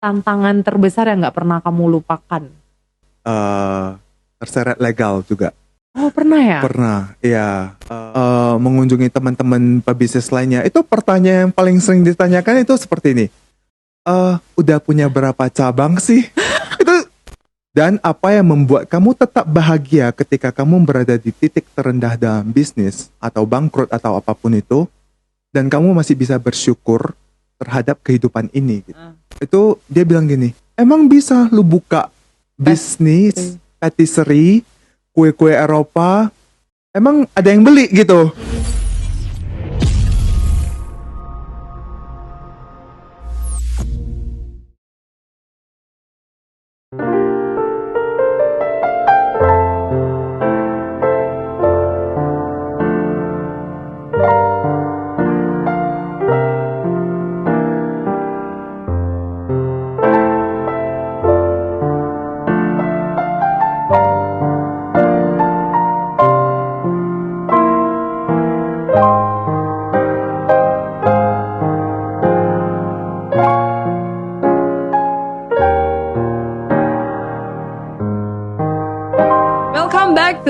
tantangan terbesar yang nggak pernah kamu lupakan? Terseret legal juga. Oh pernah ya? Pernah, iya. Mengunjungi teman-teman pebisnis lainnya. Itu pertanyaan yang paling sering ditanyakan itu seperti ini. Udah punya berapa cabang sih? Dan apa yang membuat kamu tetap bahagia ketika kamu berada di titik terendah dalam bisnis atau bangkrut atau apapun itu, dan kamu masih bisa bersyukur terhadap kehidupan ini gitu. Itu dia bilang gini, emang bisa lu buka bisnis patisserie, kue-kue Eropa, emang ada yang beli gitu?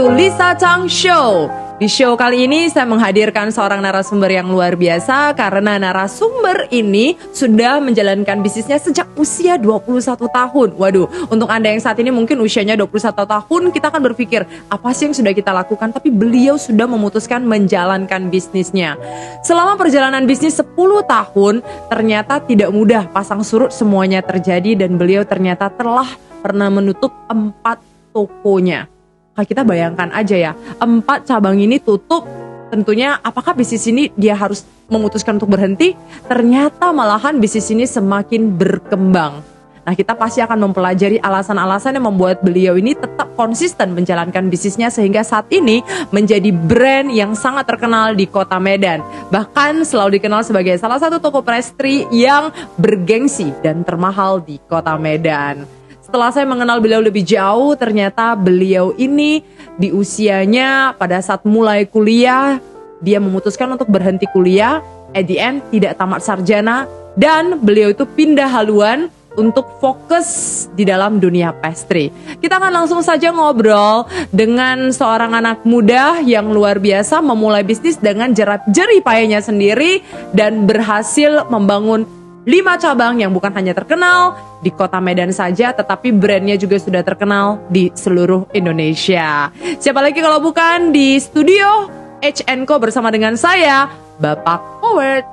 Lisa Chang Show. Di show kali ini saya menghadirkan seorang narasumber yang luar biasa karena narasumber ini sudah menjalankan bisnisnya sejak usia 21 tahun. Waduh, untuk Anda yang saat ini mungkin usianya 21 tahun, kita akan berpikir apa sih yang sudah kita lakukan, tapi beliau sudah memutuskan menjalankan bisnisnya. Selama perjalanan bisnis 10 tahun, ternyata tidak mudah, pasang surut semuanya terjadi dan beliau ternyata telah pernah menutup 4 tokonya. Kita bayangkan aja ya, 4 cabang ini tutup, tentunya apakah bisnis ini dia harus memutuskan untuk berhenti? Ternyata malahan bisnis ini semakin berkembang. Nah, kita pasti akan mempelajari alasan-alasan yang membuat beliau ini tetap konsisten menjalankan bisnisnya sehingga saat ini menjadi brand yang sangat terkenal di Kota Medan. Bahkan selalu dikenal sebagai salah satu toko pastry yang bergengsi dan termahal di Kota Medan. Setelah saya mengenal beliau lebih jauh, ternyata beliau ini di usianya pada saat mulai kuliah, dia memutuskan untuk berhenti kuliah, at the end tidak tamat sarjana, dan beliau itu pindah haluan untuk fokus di dalam dunia pastry. Kita akan langsung saja ngobrol dengan seorang anak muda yang luar biasa memulai bisnis dengan jerih payahnya sendiri dan berhasil membangun 5 cabang yang bukan hanya terkenal di Kota Medan saja, tetapi brandnya juga sudah terkenal di seluruh Indonesia. Siapa lagi kalau bukan di studio H&Co bersama dengan saya, Bapak Howard.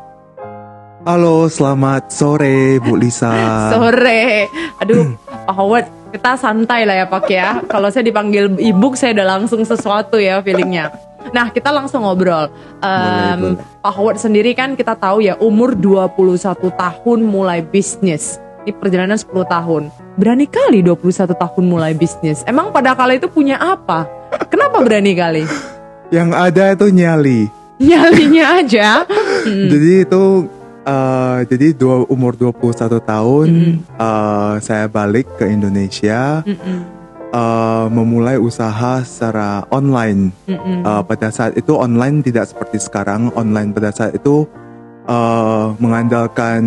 Halo, selamat sore Bu Lisa. Sore. Aduh, Pak Howard, kita santai lah ya Pak ya. Kalau saya dipanggil ibu, saya udah langsung sesuatu ya feelingnya. Nah, kita langsung ngobrol. Boleh. Pak Howard sendiri kan kita tahu ya, umur 21 tahun mulai bisnis. Ini perjalanan 10 tahun. Berani kali 21 tahun mulai bisnis. Emang pada kala itu punya apa? Kenapa berani kali? Yang ada itu nyali. Nyalinya aja. Jadi itu umur 21 tahun saya balik ke Indonesia. Memulai usaha secara online. Pada saat itu online tidak seperti sekarang. Online pada saat itu mengandalkan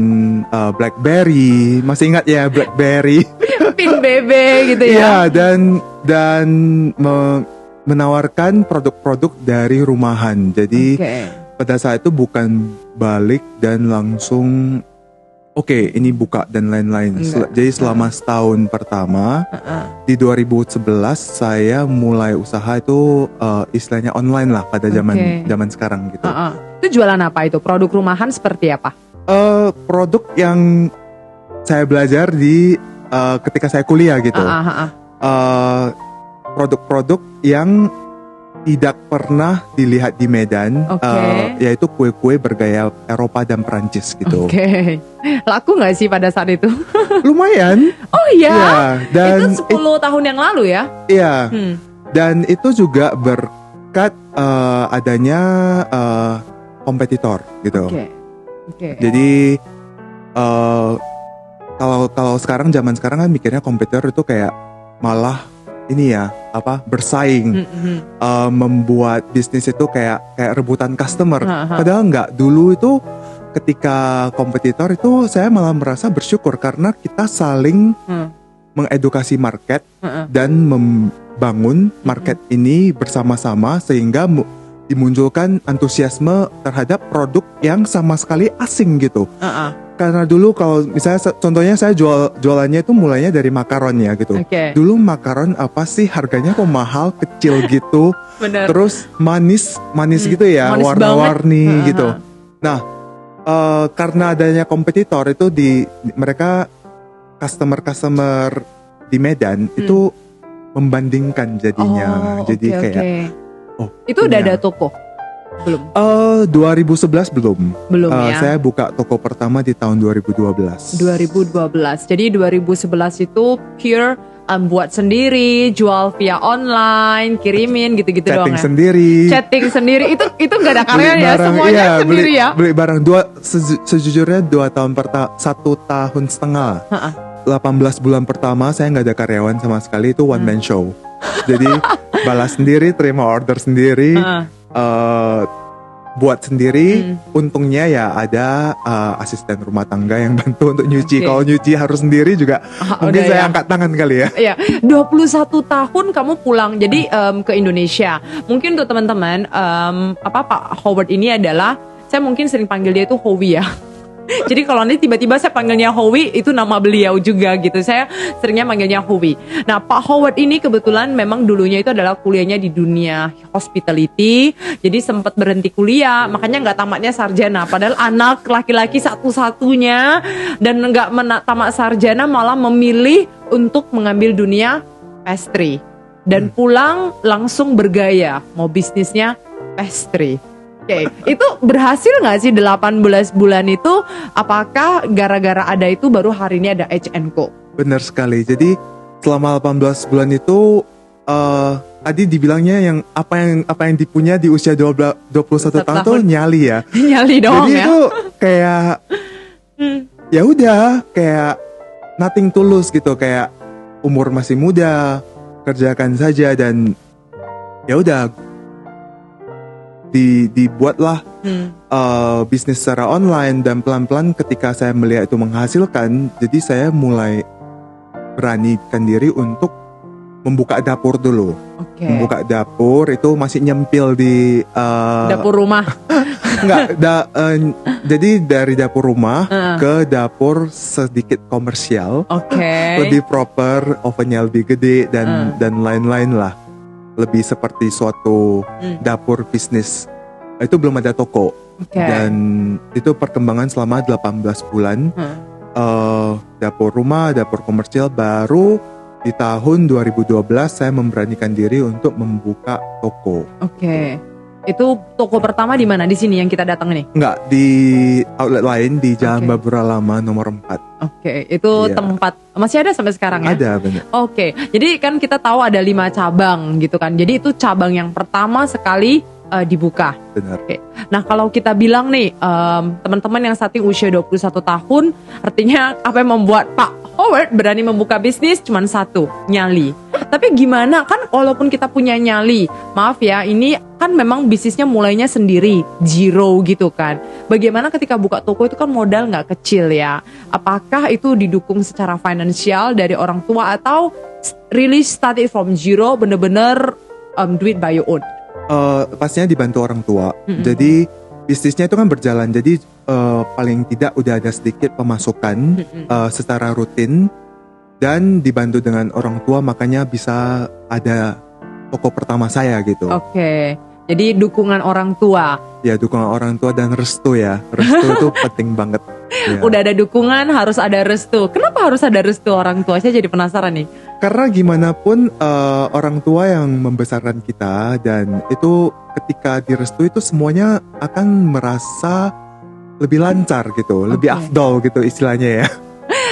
BlackBerry. Masih ingat ya BlackBerry? Pin BB gitu ya. Ya, dan menawarkan produk-produk dari rumahan. Jadi pada saat itu bukan balik dan langsung ini buka dan lain-lain. Jadi selama setahun pertama di 2011 saya mulai usaha itu istilahnya online lah pada zaman sekarang gitu. Itu jualan apa itu? Produk rumahan seperti apa? Produk yang saya belajar di ketika saya kuliah gitu. Produk-produk yang tidak pernah dilihat di Medan, yaitu kue-kue bergaya Eropa dan Perancis gitu. Laku nggak sih pada saat itu? Lumayan. Oh iya, ya, dan itu 10 tahun yang lalu ya? Iya, dan itu juga berkat adanya kompetitor gitu. Jadi kalau zaman sekarang kan mikirnya kompetitor itu kayak malah ini ya bersaing, membuat bisnis itu kayak rebutan customer. Padahal enggak. Dulu itu ketika kompetitor itu saya malah merasa bersyukur karena kita saling mengedukasi market dan membangun market ini bersama-sama sehingga dimunculkan antusiasme terhadap produk yang sama sekali asing gitu. Karena dulu kalau misalnya contohnya saya jualannya itu mulainya dari makaron ya gitu. Dulu makaron apa sih harganya kok mahal, kecil gitu. Bener. Terus manis gitu ya, manis warna-warni gitu. Nah, karena adanya kompetitor itu mereka customer di Medan itu membandingkan jadinya. Jadi kayak itu udah ada toko? Belum. 2011 belum. Belum ya. Saya buka toko pertama di tahun 2012. 2012. Jadi 2011 itu pure buat sendiri, jual via online, kirimin gitu-gitu doang ya. Chatting sendiri. Itu nggak ada karyawan ya, semuanya sendiri ya. Beli barang sejujurnya 1,5 tahun. 18 bulan pertama saya nggak ada karyawan sama sekali, itu one man show. Jadi balas sendiri, terima order sendiri, buat sendiri. Untungnya ya ada asisten rumah tangga yang bantu untuk nyuci. Kalau nyuci harus sendiri juga mungkin saya angkat tangan kali ya. Iya, 21 tahun kamu pulang jadi ke Indonesia. Mungkin untuk teman-teman Pak Howard ini adalah, saya mungkin sering panggil dia itu Howie ya. Jadi kalau nanti tiba-tiba saya panggilnya Howie, itu nama beliau juga gitu. Saya seringnya manggilnya Howie. Nah, Pak Howard ini kebetulan memang dulunya itu adalah kuliahnya di dunia hospitality. Jadi sempat berhenti kuliah, makanya nggak tamatnya sarjana. Padahal anak laki-laki satu-satunya, dan nggak tamat sarjana malah memilih untuk mengambil dunia pastry. Dan pulang langsung bergaya, mau bisnisnya pastry. Itu berhasil gak sih 18 bulan itu? Apakah gara-gara ada itu baru hari ini ada H&Co? Benar sekali. Jadi selama 18 bulan itu tadi dibilangnya yang apa yang dipunya di usia 21 tahun tuh nyali ya. Nyali doang. Jadi ya. itu kayak ya udah kayak nothing tulus gitu, kayak umur masih muda, kerjakan saja dan ya udah dibuatlah bisnis secara online. Dan pelan-pelan ketika saya melihat itu menghasilkan, jadi saya mulai beranikan diri untuk membuka dapur dulu. Membuka dapur itu masih nyempil di dapur rumah. Enggak, jadi dari dapur rumah ke dapur sedikit komersial. Lebih proper, ovennya lebih gede dan lain-lain lah. Lebih seperti suatu dapur bisnis. Itu belum ada toko. Dan itu perkembangan selama 18 bulan. Dapur rumah, dapur komersial. Baru di tahun 2012 saya memberanikan diri untuk membuka toko. Itu toko pertama di mana? Di sini yang kita datang nih? Enggak, di outlet lain di Jalan Babura Lama nomor 4. Itu tempat masih ada sampai sekarang ya? Ada, benar. Jadi kan kita tahu ada 5 cabang gitu kan. Jadi itu cabang yang pertama sekali dibuka. Benar. Nah, kalau kita bilang nih teman-teman yang saat ini usia 21 tahun, artinya apa yang membuat Pak Howard berani membuka bisnis? Cuman satu, nyali. Tapi gimana kan walaupun kita punya nyali, maaf ya, ini kan memang bisnisnya mulainya sendiri, zero gitu kan. Bagaimana ketika buka toko itu kan modal nggak kecil ya. Apakah itu didukung secara finansial dari orang tua atau really started from zero, bener-bener do it by your own? Pastinya dibantu orang tua. Jadi bisnisnya itu kan berjalan. Jadi paling tidak udah ada sedikit pemasukan secara rutin. Dan dibantu dengan orang tua, makanya bisa ada toko pertama saya gitu. Jadi dukungan orang tua. Ya, dukungan orang tua dan restu ya. Restu itu penting banget. Ya. Udah ada dukungan, harus ada restu. Kenapa harus ada restu orang tua? Saya jadi penasaran nih. Karena gimana pun orang tua yang membesarkan kita, dan itu ketika direstui itu semuanya akan merasa lebih lancar gitu, lebih afdol gitu istilahnya ya.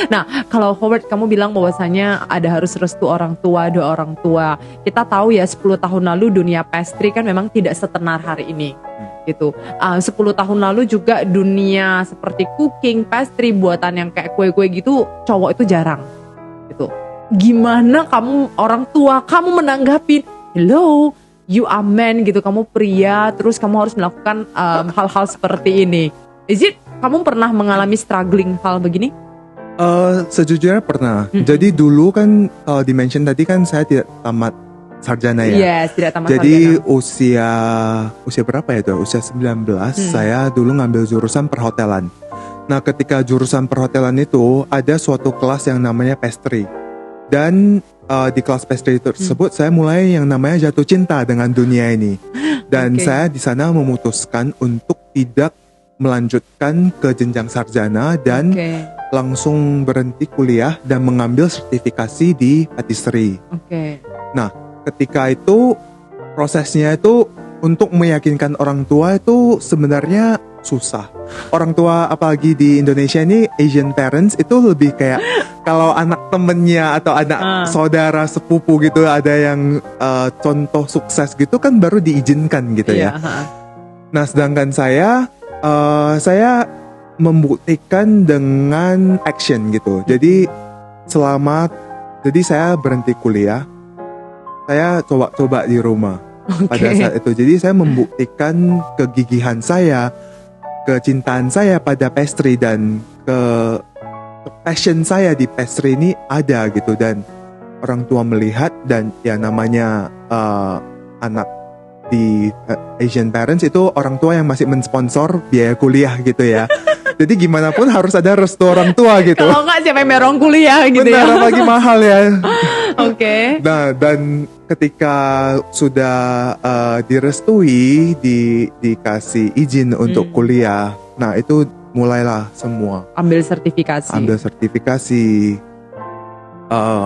Nah, kalau Howard kamu bilang bahwasanya ada harus restu orang tua, doa orang tua. Kita tahu ya 10 tahun lalu dunia pastry kan memang tidak setenar hari ini. Gitu. 10 tahun lalu juga dunia seperti cooking, pastry, buatan yang kayak kue-kue gitu, cowok itu jarang. Gitu. Gimana kamu orang tua kamu menanggapi? Hello, you are man gitu, kamu pria, terus kamu harus melakukan hal-hal seperti ini. Is it Kamu pernah mengalami struggling hal begini? Sejujurnya pernah. Jadi dulu kan kalau di-mention tadi kan saya tidak tamat sarjana ya. Yes, tidak tamat Jadi sarjana. usia berapa ya itu? Usia 19 saya dulu ngambil jurusan perhotelan. Nah, ketika jurusan perhotelan itu ada suatu kelas yang namanya pastry. Dan di kelas pastry tersebut saya mulai yang namanya jatuh cinta dengan dunia ini. Dan saya di sana memutuskan untuk tidak melanjutkan ke jenjang sarjana dan langsung berhenti kuliah dan mengambil sertifikasi di patisserie. Nah, ketika itu prosesnya itu untuk meyakinkan orang tua itu sebenarnya susah. Orang tua apalagi di Indonesia ini Asian parents itu lebih kayak kalau anak temennya atau anak saudara sepupu gitu ada yang contoh sukses gitu kan baru diizinkan gitu ya. Nah, sedangkan saya membuktikan dengan action gitu. Jadi jadi saya berhenti kuliah. Saya coba-coba di rumah pada saat itu. Jadi saya membuktikan kegigihan saya, kecintaan saya pada pastry dan passion saya di pastry ini ada gitu, dan orang tua melihat, dan ya namanya anak di Asian parents itu orang tua yang masih mensponsor biaya kuliah gitu ya. Jadi gimana pun harus ada restu orang tua gitu. Kalau nggak siapa yang merong kuliah gitu. Benar, ya. apalagi mahal ya. Nah, dan ketika sudah direstui, dikasih izin untuk kuliah, nah itu mulailah semua. Ambil sertifikasi.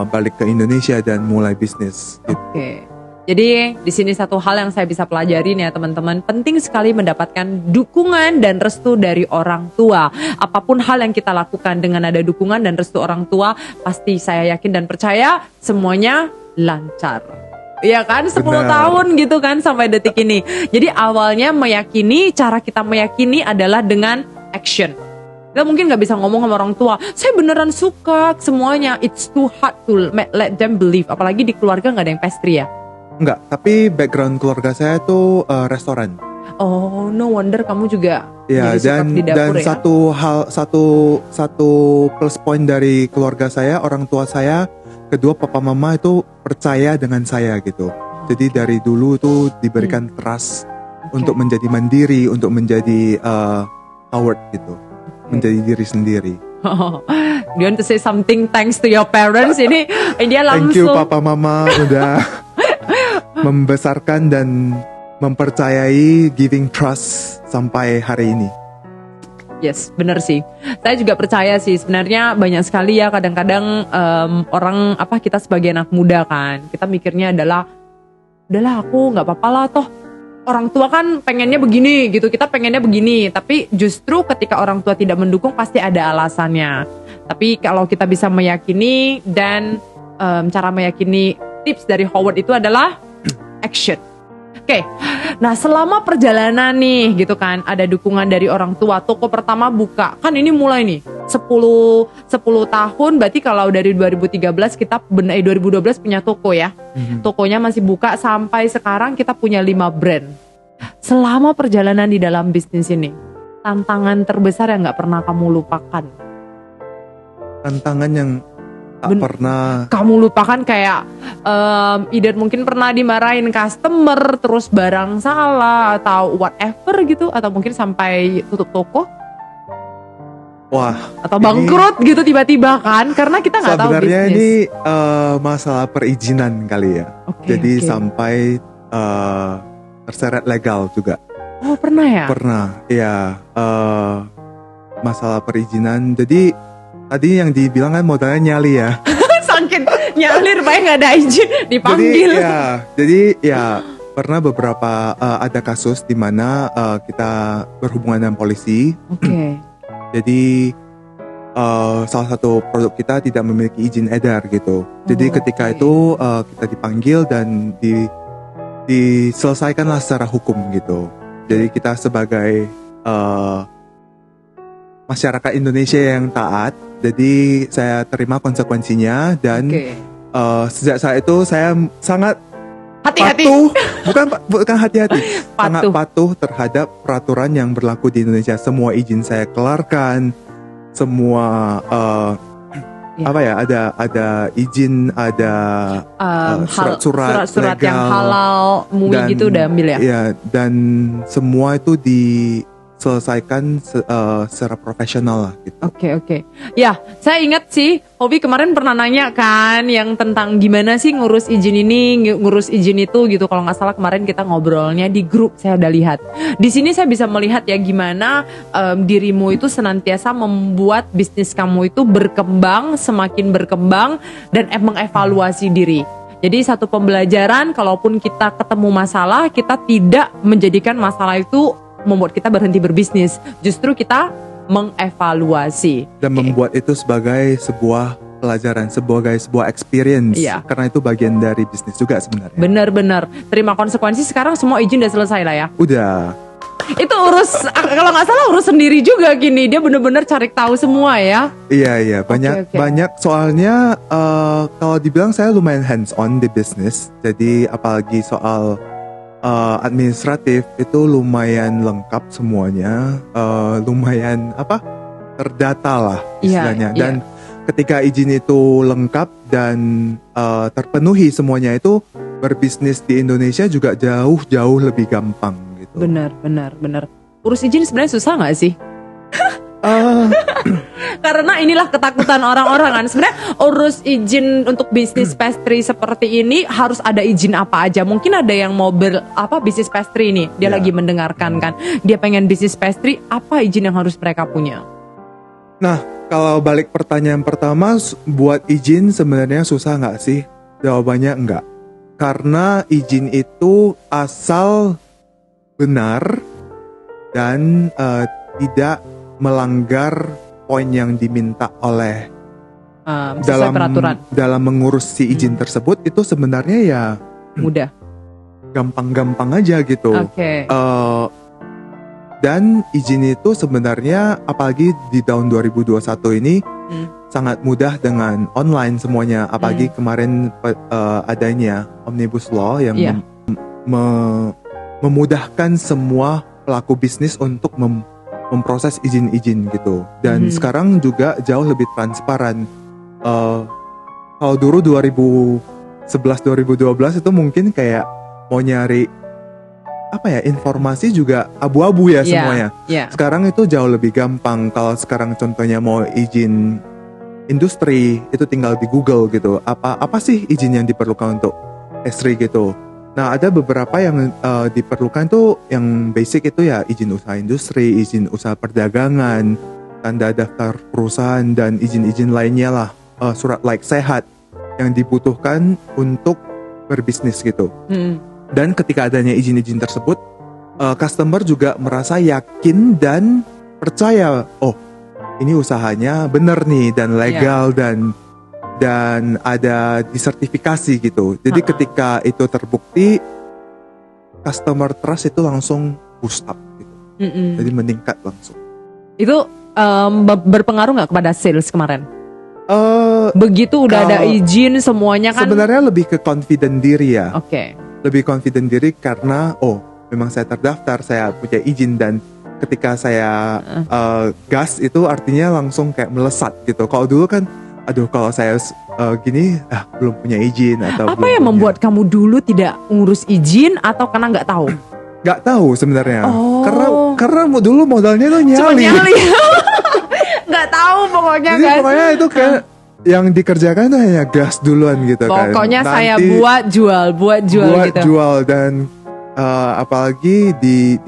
Balik ke Indonesia dan mulai bisnis. Jadi di sini satu hal yang saya bisa pelajari nih ya teman-teman, penting sekali mendapatkan dukungan dan restu dari orang tua. Apapun hal yang kita lakukan dengan ada dukungan dan restu orang tua, pasti saya yakin dan percaya semuanya lancar. Iya kan, 10 tahun gitu kan sampai detik ini. Jadi awalnya meyakini, cara kita meyakini adalah dengan action. Kita mungkin gak bisa ngomong sama orang tua, saya beneran suka semuanya. It's too hard to let them believe. Apalagi di keluarga gak ada yang pastry ya. Enggak, tapi background keluarga saya tuh restoran. Oh, no wonder kamu juga ya, jadi suka di dapur dan satu plus point dari keluarga saya, orang tua saya, kedua papa mama itu percaya dengan saya gitu. Jadi dari dulu tuh diberikan trust untuk menjadi mandiri, untuk menjadi award gitu, menjadi diri sendiri. Do you want to say something thanks to your parents? Ini dia langsung. Thank you papa mama udah membesarkan dan mempercayai, giving trust sampai hari ini. Yes, benar sih. Saya juga percaya sih. Sebenarnya banyak sekali ya kadang-kadang orang kita sebagai anak muda kan, kita mikirnya udahlah aku nggak apa-apa lah, toh orang tua kan pengennya begini gitu, kita pengennya begini. Tapi justru ketika orang tua tidak mendukung pasti ada alasannya. Tapi kalau kita bisa meyakini dan cara meyakini, tips dari Howard itu adalah action. Nah selama perjalanan nih gitu kan, ada dukungan dari orang tua, toko pertama buka, kan ini mulai nih 10 tahun, berarti kalau dari 2013 kita 2012 punya toko ya. Tokonya masih buka sampai sekarang kita punya 5 brand. Selama perjalanan di dalam bisnis ini, tantangan terbesar yang gak pernah kamu lupakan? Tantangan yang pernah kamu lupakan kayak either mungkin pernah dimarahin customer, terus barang salah atau whatever gitu, atau mungkin sampai tutup toko. Wah, atau bangkrut gitu tiba-tiba kan, karena kita nggak tahu bisnis. Sebenarnya ini masalah perizinan kali ya. Jadi sampai terseret legal juga. Oh pernah ya? Pernah, ya, masalah perizinan. Jadi tadi yang dibilang kan modalnya nyali ya. Saking nyalir banyak nggak ada izin dipanggil. Jadi pernah beberapa ada kasus di mana kita berhubungan dengan polisi. Jadi salah satu produk kita tidak memiliki izin edar gitu. Jadi ketika itu kita dipanggil dan diselesaikanlah secara hukum gitu. Jadi kita sebagai masyarakat Indonesia yang taat, jadi saya terima konsekuensinya dan sejak saat itu saya sangat Hati-hati. patuh, bukan hati-hati, sangat Patuh. patuh terhadap peraturan yang berlaku di Indonesia. Semua izin saya kelarkan, semua Ya. apa ya, ada izin, ada Surat-surat yang legal, halal, MUI gitu udah ambil ya? Iya, dan semua itu diselesaikan secara profesional lah gitu. Oke. Ya, saya ingat sih, Hobi kemarin pernah nanya kan yang tentang gimana sih ngurus izin ini, ngurus izin itu gitu. Kalau nggak salah kemarin kita ngobrolnya di grup, saya udah lihat. Di sini saya bisa melihat ya gimana dirimu itu senantiasa membuat bisnis kamu itu berkembang, semakin berkembang, dan mengevaluasi diri. Jadi satu pembelajaran, kalaupun kita ketemu masalah, kita tidak menjadikan masalah itu membuat kita berhenti berbisnis. Justru kita mengevaluasi Dan membuat itu sebagai sebuah pelajaran, sebagai sebuah experience. Iya. Karena itu bagian dari bisnis juga sebenarnya. Benar-benar terima konsekuensi. Sekarang semua izin udah selesai lah ya. Udah. Itu kalau nggak salah urus sendiri juga gini. Dia benar-benar cari tahu semua ya. Iya, banyak Oke. banyak soalnya kalau dibilang saya lumayan hands on di bisnis. Jadi apalagi soal administratif itu lumayan lengkap semuanya, lumayan terdata lah istilahnya. Iya, Dan ketika izin itu lengkap dan terpenuhi semuanya, itu berbisnis di Indonesia juga jauh lebih gampang gitu. Benar. Urus izin sebenarnya susah nggak sih? Karena inilah ketakutan orang-orang kan. Sebenarnya urus izin untuk bisnis pastry seperti ini harus ada izin apa aja. Mungkin ada yang mau bisnis pastry ini, dia Ya. lagi mendengarkan kan. Dia pengen bisnis pastry, apa izin yang harus mereka punya? Nah, kalau balik pertanyaan pertama, buat izin sebenarnya susah nggak sih? Jawabannya enggak. Karena izin itu asal benar dan tidak melanggar poin yang diminta oleh Sesuai peraturan, dalam mengurus si izin tersebut, itu sebenarnya ya mudah. gampang-gampang aja gitu. Oke. Dan izin itu sebenarnya apalagi di tahun 2021 ini sangat mudah dengan online semuanya. Apalagi kemarin adanya Omnibus Law yang Iya. memudahkan semua pelaku bisnis untuk memproses izin-izin gitu. Dan sekarang juga jauh lebih transparan. Kalau dulu 2011-2012 itu mungkin kayak mau nyari informasi juga abu-abu ya semuanya. Iya. Sekarang itu jauh lebih gampang. Kalau sekarang contohnya mau izin industri, itu tinggal di Google gitu. Apa sih izin yang diperlukan untuk pastry gitu. Nah, ada beberapa yang diperlukan tuh yang basic itu ya izin usaha industri, izin usaha perdagangan, tanda daftar perusahaan, dan izin-izin lainnya lah. Surat like sehat yang dibutuhkan untuk berbisnis gitu. Dan ketika adanya izin-izin tersebut, customer juga merasa yakin dan percaya, oh ini usahanya bener nih dan legal dan ada disertifikasi gitu. Jadi ketika itu terbukti, customer trust itu langsung boost up gitu. Jadi meningkat langsung. Itu berpengaruh nggak kepada sales kemarin? Begitu udah ada Kalau izin semuanya kan? sebenarnya lebih ke confident diri ya. Oke. Lebih confident diri karena memang saya terdaftar, saya punya izin, dan ketika saya gas itu artinya langsung kayak melesat gitu. Kalau dulu kan kalau saya gini belum punya izin atau Apa yang membuat kamu dulu tidak ngurus izin atau karena nggak tahu? nggak tahu sebenarnya. Oh. Karena dulu modalnya tuh Cuma nyali. nyali. Nggak tahu pokoknya Jadi kan. pokoknya itu kayak yang dikerjakan tuh hanya gas duluan gitu kan. Pokoknya saya Nanti buat jual gitu. jual dan apalagi di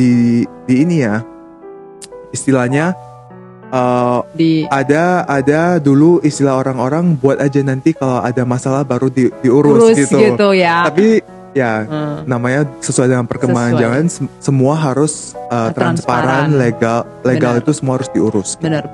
ini ya, istilahnya ada dulu istilah orang-orang buat aja nanti kalau ada masalah baru diurus Urus gitu ya. Tapi ya namanya sesuai dengan perkembangan Sesuai. zaman, semua harus transparan, legal Benar. itu semua harus diurus. Benar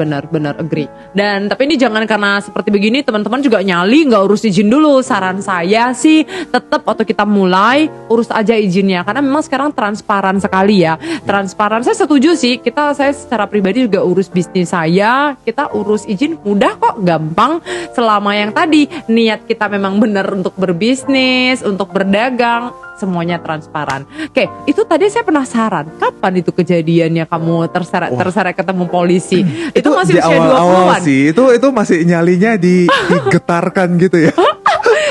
agree. Dan tapi ini jangan karena seperti begini teman-teman juga nyali nggak urus izin dulu. Saran saya sih tetap waktu kita mulai urus aja izinnya karena memang sekarang transparan sekali ya. Transparan, saya setuju sih. Saya secara pribadi juga urus bisnis saya. Kita urus izin mudah kok, gampang selama yang tadi niat kita memang benar untuk berbisnis, untuk berdagang. dipegang, semuanya transparan. Oke, itu tadi saya penasaran, kapan itu kejadiannya kamu terseret ketemu polisi? Itu masih di usia awal-awal 20-an? sih. Itu masih nyalinya digetarkan gitu ya.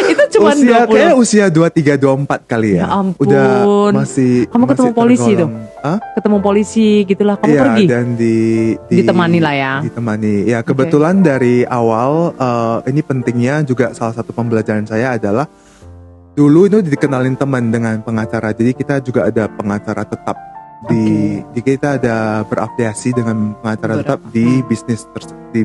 Itu cuma 20. Kayak usia 23 24 kali ya. Ya ampun. Udah masih Kamu ketemu masih polisi tuh? tergolong. Hah? Ketemu polisi gitulah, kamu Iya, pergi? dan Ditemani lah ya. Ditemani. Ya, kebetulan dari awal ini pentingnya juga salah satu pembelajaran saya adalah dulu itu dikenalin teman dengan pengacara. Jadi kita juga ada pengacara tetap di kita ada berafiliasi dengan pengacara tetap di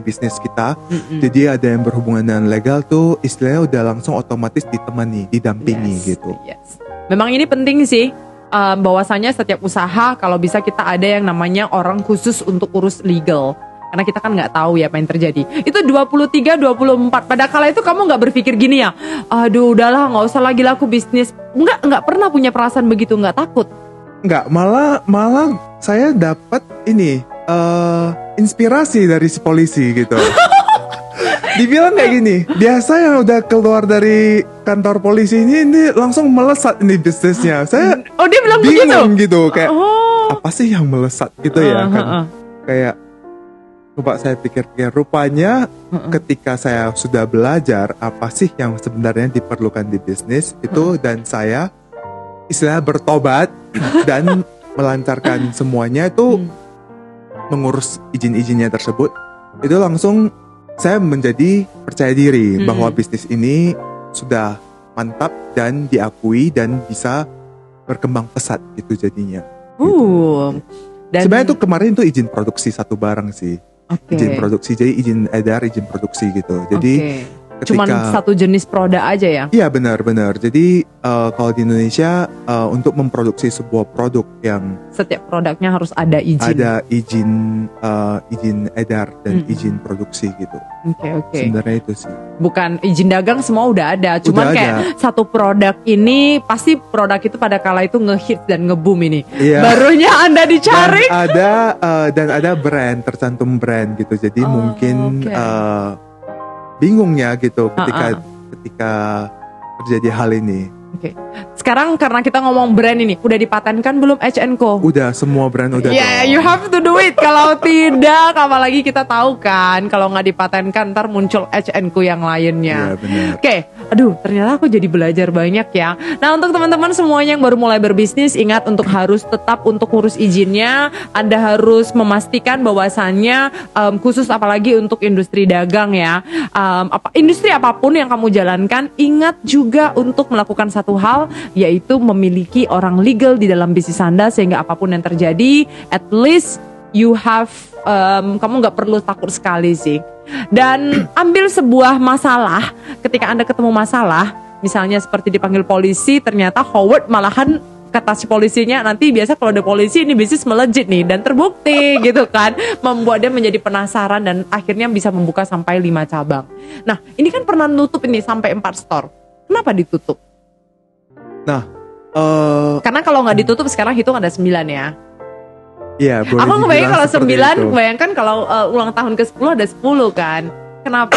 bisnis kita. Jadi ada yang berhubungan dengan legal tuh istilahnya udah langsung otomatis ditemani, didampingi gitu. Yes. Memang ini penting sih. Bahwasanya setiap usaha kalau bisa kita ada yang namanya orang khusus untuk urus legal. Karena kita kan nggak tahu ya apa yang terjadi. Itu 23, 24. Pada kala itu kamu nggak berpikir gini ya, aduh udahlah nggak usah lagi laku bisnis. Nggak pernah punya perasaan begitu, nggak takut. Nggak, malah saya dapat ini inspirasi dari si polisi gitu. Dibilang kayak gini, biasa yang udah keluar dari kantor polisi ini langsung melesat ini bisnisnya. Saya dia bilang bingung begitu? gitu, kayak apa sih yang melesat gitu ya kan? Kayak coba saya pikir-pikir, rupanya ketika saya sudah belajar apa sih yang sebenarnya diperlukan di bisnis itu, dan saya istilah bertobat dan melancarkan semuanya itu, mengurus izin-izinnya tersebut, itu langsung saya menjadi percaya diri bahwa bisnis ini sudah mantap dan diakui dan bisa berkembang pesat gitu jadinya. Dan sebenarnya tuh kemarin tuh izin produksi satu barang sih. Izin produksi, jadi izin edar, izin produksi gitu. Jadi cuman satu jenis produk aja ya? Iya benar. Jadi kalau di Indonesia untuk memproduksi sebuah produk yang setiap produknya harus ada izin. Ada izin edar dan izin produksi gitu. Oke. Sebenarnya itu sih. Bukan izin dagang semua udah ada. Cuman kayak satu produk ini pasti produk itu pada kala itu ngehit dan ngebum ini. Iya. Barunya Anda dicari. Dan ada brand, tercantum brand gitu. Jadi mungkin bingungnya gitu ketika terjadi hal ini. Sekarang karena kita ngomong brand ini, udah dipatenkan belum H&Co? Udah, semua brand udah. Yeah, you have to do it. Kalau tidak, apalagi kita tahu kan, kalau nggak dipatenkan ntar muncul H&Co yang lainnya. Iya benar. Aduh, ternyata aku jadi belajar banyak ya. Nah, untuk teman-teman semuanya yang baru mulai berbisnis, ingat untuk harus tetap untuk ngurus izinnya. Anda harus memastikan bahwasannya khusus apalagi untuk industri dagang ya. Industri apapun yang kamu jalankan, ingat juga untuk melakukan satu hal, yaitu memiliki orang legal di dalam bisnis Anda, sehingga apapun yang terjadi, at least you have, kamu nggak perlu takut sekali sih. Dan ambil sebuah masalah, ketika Anda ketemu masalah, misalnya seperti dipanggil polisi, ternyata Howard malahan kata si polisinya, nanti biasa kalau ada polisi ini bisnis melejit nih, dan terbukti gitu kan, membuat dia menjadi penasaran dan akhirnya bisa membuka sampai 5 cabang. Nah, ini kan pernah nutup ini sampai 4 store. Kenapa ditutup? Nah, karena kalau nggak ditutup sekarang hitung ada 9 ya. Iya, boleh. Aku ngebayang kalau 9, bayangkan kalau ulang tahun ke-10 ada 10 kan. Kenapa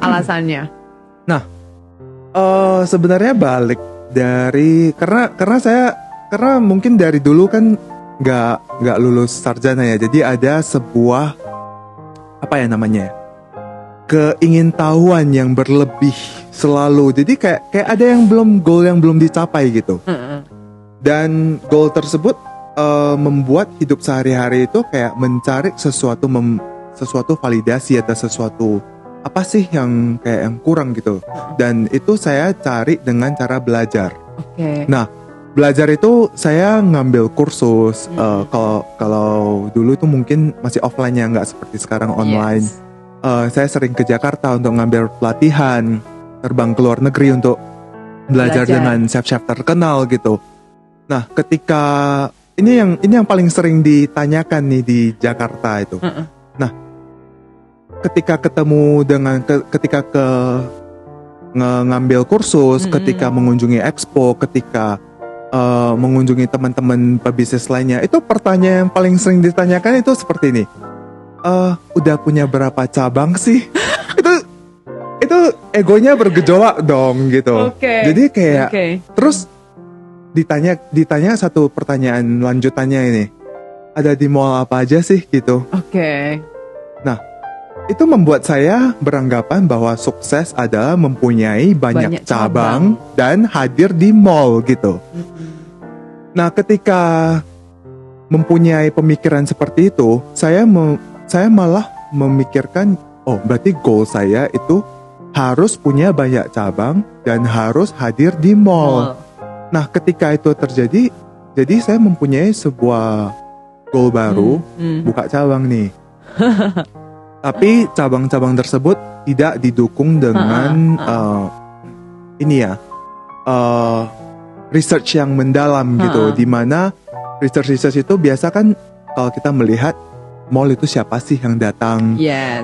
alasannya? Nah, sebenarnya balik dari karena mungkin dari dulu kan nggak lulus sarjana ya. Jadi ada sebuah keingintahuan yang berlebih selalu. Jadi kayak ada goal yang belum dicapai gitu. Dan goal tersebut membuat hidup sehari-hari itu kayak mencari sesuatu validasi atau sesuatu apa sih yang kurang gitu. Dan itu saya cari dengan cara belajar. Nah, belajar itu saya ngambil kursus. Kalau dulu itu mungkin masih offline-nya, nggak seperti sekarang online. Saya sering ke Jakarta untuk ngambil pelatihan, terbang ke luar negeri untuk belajar dengan chef-chef terkenal gitu. Nah, ketika ini yang paling sering ditanyakan nih di Jakarta itu. Nah, ketika ketemu ketika ngambil kursus, ketika mengunjungi expo, ketika mengunjungi teman-teman pebisnis lainnya, itu pertanyaan yang paling sering ditanyakan itu seperti ini. Udah punya berapa cabang sih? itu egonya bergejolak dong gitu. Jadi kayak terus ditanya satu pertanyaan lanjutannya ini. Ada di mall apa aja sih gitu. Oke. Nah, itu membuat saya beranggapan bahwa sukses adalah mempunyai banyak cabang dan hadir di mall gitu. Nah, ketika mempunyai pemikiran seperti itu, saya malah memikirkan, oh berarti goal saya itu harus punya banyak cabang dan harus hadir di mall. Nah, ketika itu terjadi, jadi saya mempunyai sebuah goal baru, buka cabang nih. Tapi cabang-cabang tersebut tidak didukung dengan research yang mendalam gitu, di mana research itu biasa kan kalau kita melihat mall itu siapa sih yang datang,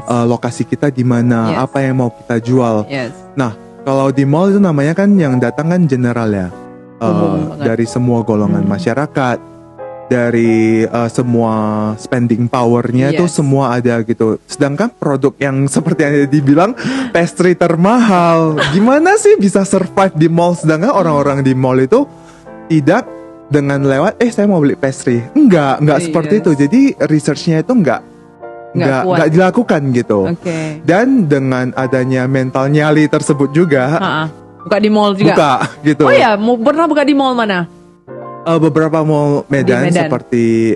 lokasi kita di mana, apa yang mau kita jual. Nah, kalau di mall itu namanya kan yang datang kan general ya, dari semua golongan masyarakat, dari semua spending powernya itu semua ada gitu. Sedangkan produk yang seperti yang dibilang pastry termahal, gimana sih bisa survive di mall? Sedangkan orang-orang di mall itu tidak dengan lewat saya mau beli pastry, enggak seperti itu. Jadi researchnya itu enggak dilakukan gitu. Dan dengan adanya mental nyali tersebut juga, buka di mall juga. Buka gitu. Oh ya, pernah buka di mall mana? Beberapa mall Medan. Seperti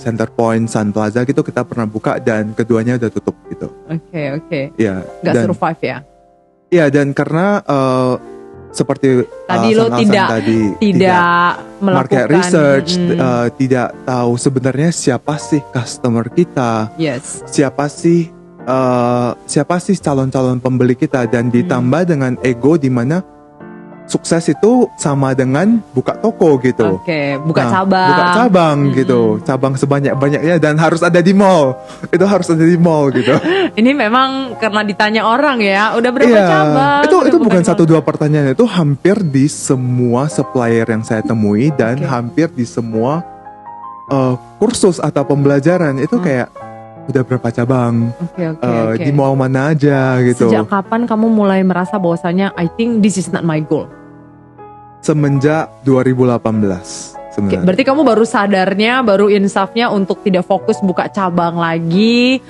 Center Point, Sun Plaza gitu kita pernah buka dan keduanya udah tutup gitu. Oke. Iya. Nggak survive ya? Iya, dan karena seperti tadi lo tidak melakukan market research, tidak tahu sebenarnya siapa sih customer kita, siapa sih calon-calon pembeli kita, dan ditambah dengan ego di mana sukses itu sama dengan buka toko gitu. Buka cabang gitu. Cabang sebanyak-banyaknya dan harus ada di mall. Itu harus ada di mall gitu. Ini memang karena ditanya orang ya, udah berapa cabang? Itu bukan 1-2 pertanyaan, itu hampir di semua supplier yang saya temui dan hampir di semua kursus atau pembelajaran itu kayak udah berapa cabang, di mall mana aja gitu. Sejak kapan kamu mulai merasa bahwasanya I think this is not my goal? Semenjak 2018 sebenarnya. Berarti kamu baru insafnya untuk tidak fokus buka cabang lagi,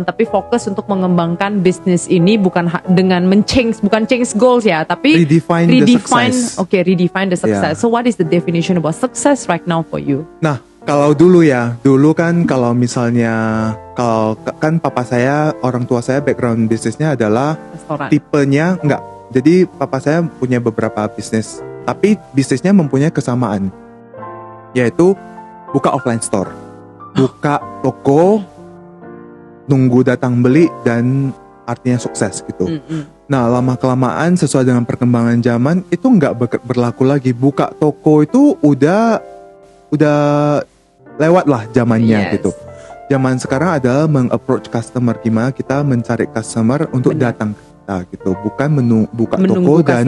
tapi fokus untuk mengembangkan bisnis ini bukan dengan bukan change goals ya, tapi redefine the success. Redefine the success. So what is the definition about success right now for you? Nah, kalau dulu kan kalau misalnya kan papa saya, orang tua saya background bisnisnya adalah restoran. Tipenya enggak. Jadi papa saya punya beberapa bisnis, tapi bisnisnya mempunyai kesamaan, yaitu buka offline store, buka toko, nunggu datang beli, dan artinya sukses gitu. Nah, lama-kelamaan sesuai dengan perkembangan zaman itu nggak berlaku lagi. Buka toko itu udah lewat lah zamannya gitu. Zaman sekarang adalah meng-approach customer, gimana kita mencari customer untuk datang ke kita gitu, bukan buka toko dan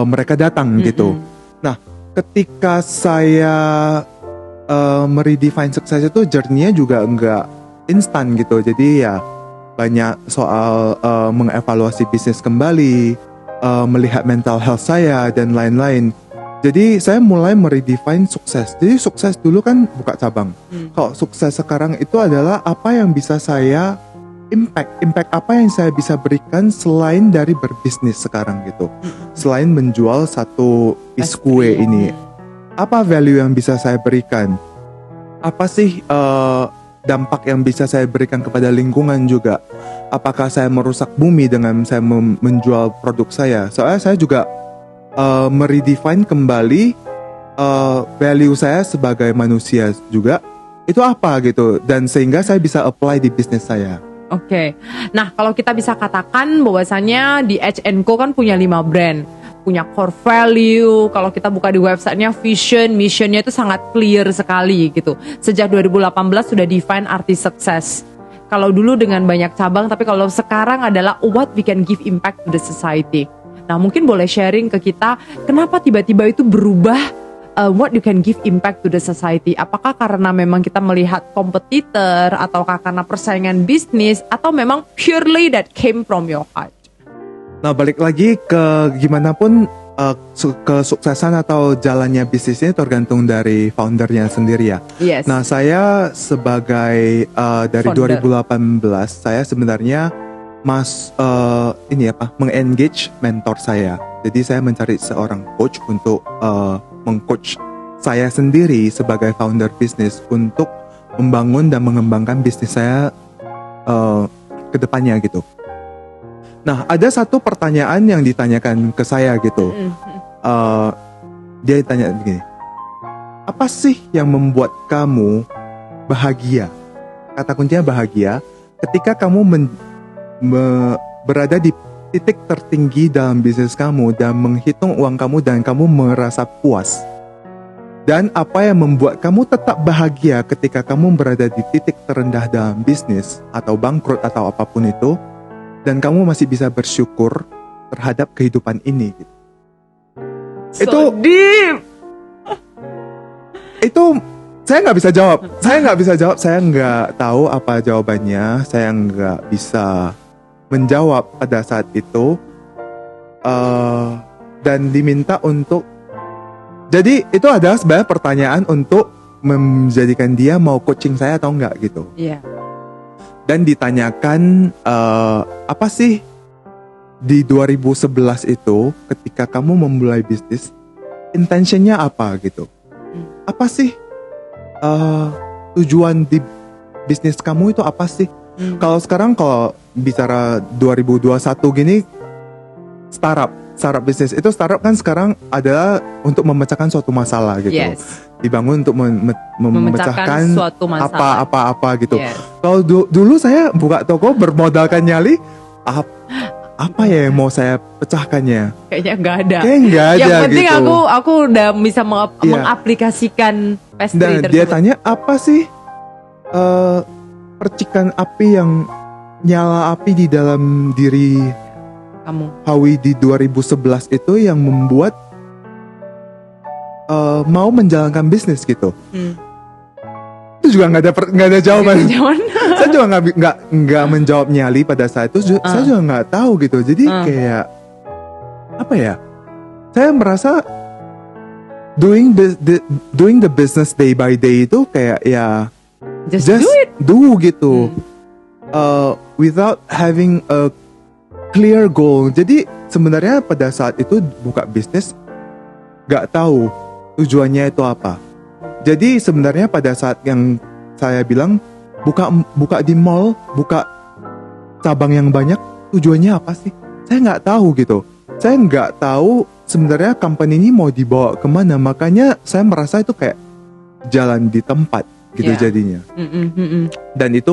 mereka datang gitu. Nah, ketika saya meredefine sukses itu journey-nya juga enggak instan gitu. Jadi ya banyak soal mengevaluasi bisnis kembali, melihat mental health saya dan lain-lain. Jadi saya mulai meredefine sukses. Jadi sukses dulu kan buka cabang. Kalau sukses sekarang itu adalah apa yang bisa saya impact apa yang saya bisa berikan selain dari berbisnis sekarang gitu. Selain menjual satu piece kue ini, apa value yang bisa saya berikan? Apa sih dampak yang bisa saya berikan kepada lingkungan juga? Apakah saya merusak bumi dengan saya menjual produk saya? Soalnya saya juga meredefine kembali value saya sebagai manusia juga. Itu apa gitu, dan sehingga saya bisa apply di bisnis saya. Nah kalau kita bisa katakan bahwasannya di H&Co kan punya 5 brand, punya core value. Kalau kita buka di websitenya, vision, missionnya itu sangat clear sekali gitu. Sejak 2018 sudah define arti sukses. Kalau dulu dengan banyak cabang, tapi kalau sekarang adalah what we can give impact to the society. Nah mungkin boleh sharing ke kita, kenapa tiba-tiba itu berubah? What you can give impact to the society? Apakah karena memang kita melihat kompetitor, ataukah karena persaingan bisnis, atau memang purely that came from your heart? Nah, balik lagi ke gimana pun kesuksesan atau jalannya bisnisnya tergantung dari foundernya sendiri ya. Yes. Nah, saya sebagai dari Founder. 2018 saya sebenarnya mengengage mentor saya. Jadi saya mencari seorang coach untuk mengcoach saya sendiri sebagai founder bisnis untuk membangun dan mengembangkan bisnis saya ke depannya gitu. Nah, ada satu pertanyaan yang ditanyakan ke saya gitu. Dia tanya begini, apa sih yang membuat kamu bahagia? Kata kuncinya bahagia ketika kamu berada di titik tertinggi dalam bisnis kamu dan menghitung uang kamu dan kamu merasa puas. Dan apa yang membuat kamu tetap bahagia ketika kamu berada di titik terendah dalam bisnis atau bangkrut atau apapun itu, dan kamu masih bisa bersyukur terhadap kehidupan ini gitu. So deep. Itu saya nggak bisa jawab. Saya nggak tahu apa jawabannya. Saya nggak bisa menjawab pada saat itu. Dan diminta untuk. Jadi itu adalah sebenarnya pertanyaan untuk menjadikan dia mau coaching saya atau enggak gitu. Iya. Dan ditanyakan apa sih di 2011 itu ketika kamu memulai bisnis, intentionnya apa gitu? Apa sih tujuan di bisnis kamu itu apa sih? Kalau sekarang kalau bicara 2021 gini, startup bisnis itu startup kan sekarang adalah untuk memecahkan suatu masalah gitu. Yes. Dibangun untuk memecahkan suatu masalah. apa gitu. Yes. Kalau dulu saya buka toko bermodalkan nyali, apa ya yang mau saya pecahkannya? Kayaknya nggak ada. Kayak nggak ada Yang penting gitu. aku udah bisa Iya. mengaplikasikan pastry Dan tersebut. dia tanya apa sih percikan api yang nyala api di dalam diri Kamu. Howie di 2011 itu yang membuat mau menjalankan bisnis gitu. Itu juga nggak ada jawaban. Saya juga nggak menjawab nyali pada saat itu. Saya juga nggak tahu gitu. Jadi kayak apa ya? Saya merasa doing the business day by day itu kayak ya Just do gitu. Without having a clear goal. Jadi sebenarnya pada saat itu buka bisnis nggak tahu tujuannya itu apa. Jadi sebenarnya pada saat yang saya bilang buka di mall, buka cabang yang banyak, tujuannya apa sih? Saya nggak tahu gitu. Saya nggak tahu sebenarnya company ini mau dibawa kemana. Makanya saya merasa itu kayak jalan di tempat gitu jadinya. Dan itu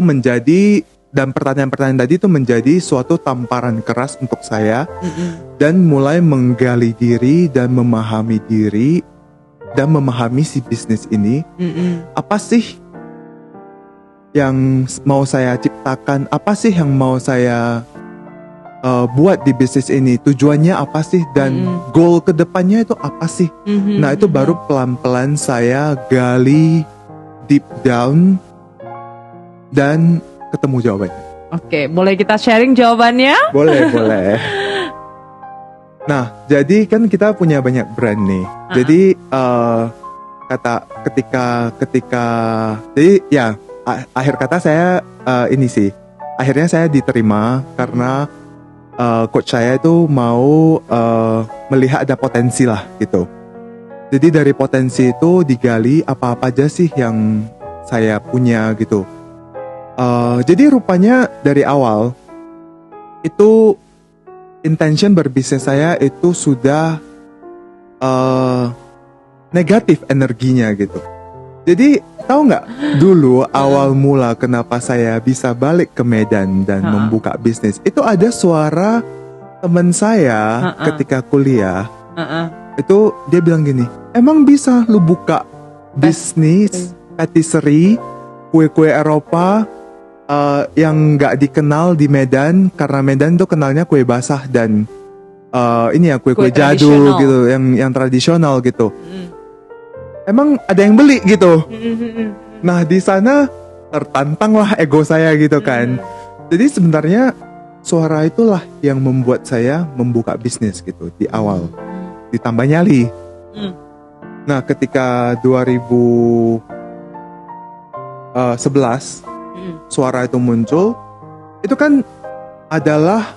dan pertanyaan-pertanyaan tadi itu menjadi suatu tamparan keras untuk saya dan mulai menggali diri dan memahami diri dan memahami si bisnis ini. Apa sih yang mau saya ciptakan? Apa sih yang mau saya buat di bisnis ini? Tujuannya apa sih? Dan goal kedepannya itu apa sih? Nah itu baru pelan-pelan saya gali deep down dan ketemu jawabannya. Oke, boleh kita sharing jawabannya? Boleh. Nah, jadi kan kita punya banyak brand nih. Jadi jadi ya akhir kata saya ini sih. Akhirnya saya diterima karena coach saya itu mau melihat ada potensi lah gitu. Jadi dari potensi itu digali apa aja sih yang saya punya gitu. Jadi rupanya dari awal itu intention berbisnis saya itu sudah negatif energinya gitu. Jadi tahu nggak dulu awal mula kenapa saya bisa balik ke Medan dan membuka bisnis? Itu ada suara teman saya ketika kuliah. Itu dia bilang gini, emang bisa lu buka bisnis patisserie kue-kue Eropa yang nggak dikenal di Medan karena Medan tuh kenalnya kue basah dan ini ya kue-kue jadul gitu yang tradisional gitu. Emang ada yang beli gitu. Nah di sana tertantanglah ego saya gitu kan. Jadi sebenarnya suara itulah yang membuat saya membuka bisnis gitu di awal. ditambah nyali. Hmm. Nah, ketika 2011 suara itu muncul, itu kan adalah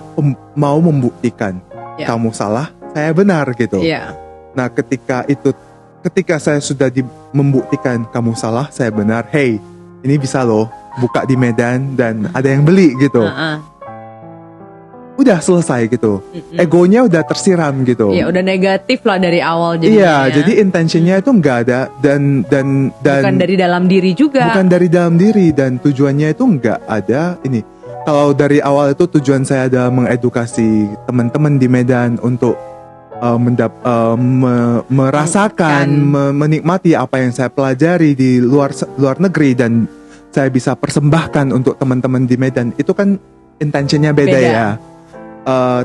mau membuktikan kamu salah, saya benar gitu. Iya. Nah, ketika saya sudah membuktikan kamu salah, saya benar, hey, ini bisa loh buka di Medan dan ada yang beli gitu. Udah selesai gitu. Egonya udah tersiram gitu. Iya, udah negatif lah dari awal jadinya. Iya, jadi intentionnya itu nggak ada dan bukan dari dalam diri juga. Bukan dari dalam diri dan tujuannya itu nggak ada ini. Kalau dari awal itu tujuan saya adalah mengedukasi teman-teman di Medan untuk merasakan, menikmati apa yang saya pelajari di luar negeri dan saya bisa persembahkan untuk teman-teman di Medan. Itu kan intentionnya beda. Ya.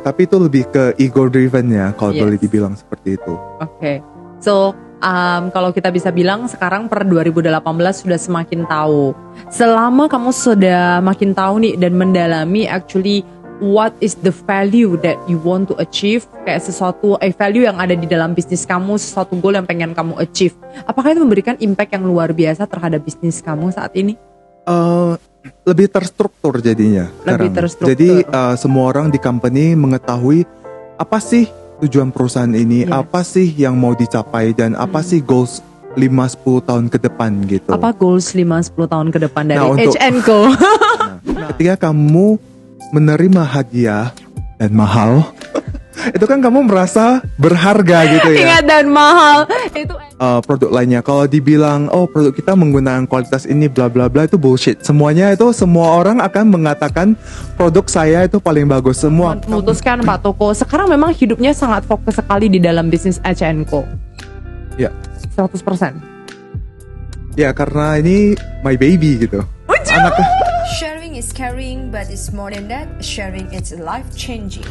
Tapi itu lebih ke ego driven ya, kalau boleh dibilang seperti itu. Oke. So, kalau kita bisa bilang sekarang per 2018 sudah semakin tahu. Selama kamu sudah makin tahu nih dan mendalami actually what is the value that you want to achieve, kayak sesuatu value yang ada di dalam bisnis kamu, sesuatu goal yang pengen kamu achieve. Apakah itu memberikan impact yang luar biasa terhadap bisnis kamu saat ini? Lebih terstruktur jadinya. Lebih terstruktur. Jadi semua orang di company mengetahui apa sih tujuan perusahaan ini, apa sih yang mau dicapai dan apa sih goals 5-10 tahun ke depan gitu. Apa goals 5-10 tahun ke depan dari H&Co? Ketika kamu menerima hadiah dan mahal, itu kan kamu merasa berharga gitu ya. Ingat dan mahal itu. Produk lainnya kalau dibilang produk kita menggunakan kualitas ini bla bla bla, itu bullshit. Semua orang akan mengatakan produk saya itu paling bagus. Semua memutuskan Pak Toko sekarang memang hidupnya sangat fokus sekali di dalam bisnis H&Co. Ya, 100%. Ya, karena ini my baby gitu. Anak. Sharing is caring, but it's more than that. Sharing is life changing.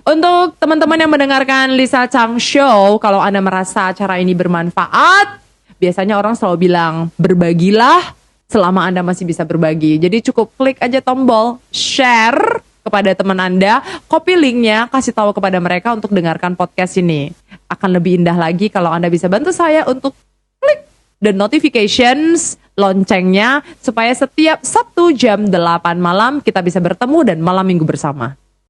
Untuk teman-teman yang mendengarkan Lisa Chang Show, kalau Anda merasa acara ini bermanfaat, biasanya orang selalu bilang, berbagilah selama Anda masih bisa berbagi. Jadi cukup klik aja tombol share kepada teman Anda, copy linknya, kasih tahu kepada mereka untuk dengarkan podcast ini. Akan lebih indah lagi kalau Anda bisa bantu saya untuk klik the notifications, loncengnya, supaya setiap Sabtu jam 8 malam kita bisa bertemu dan malam minggu bersama.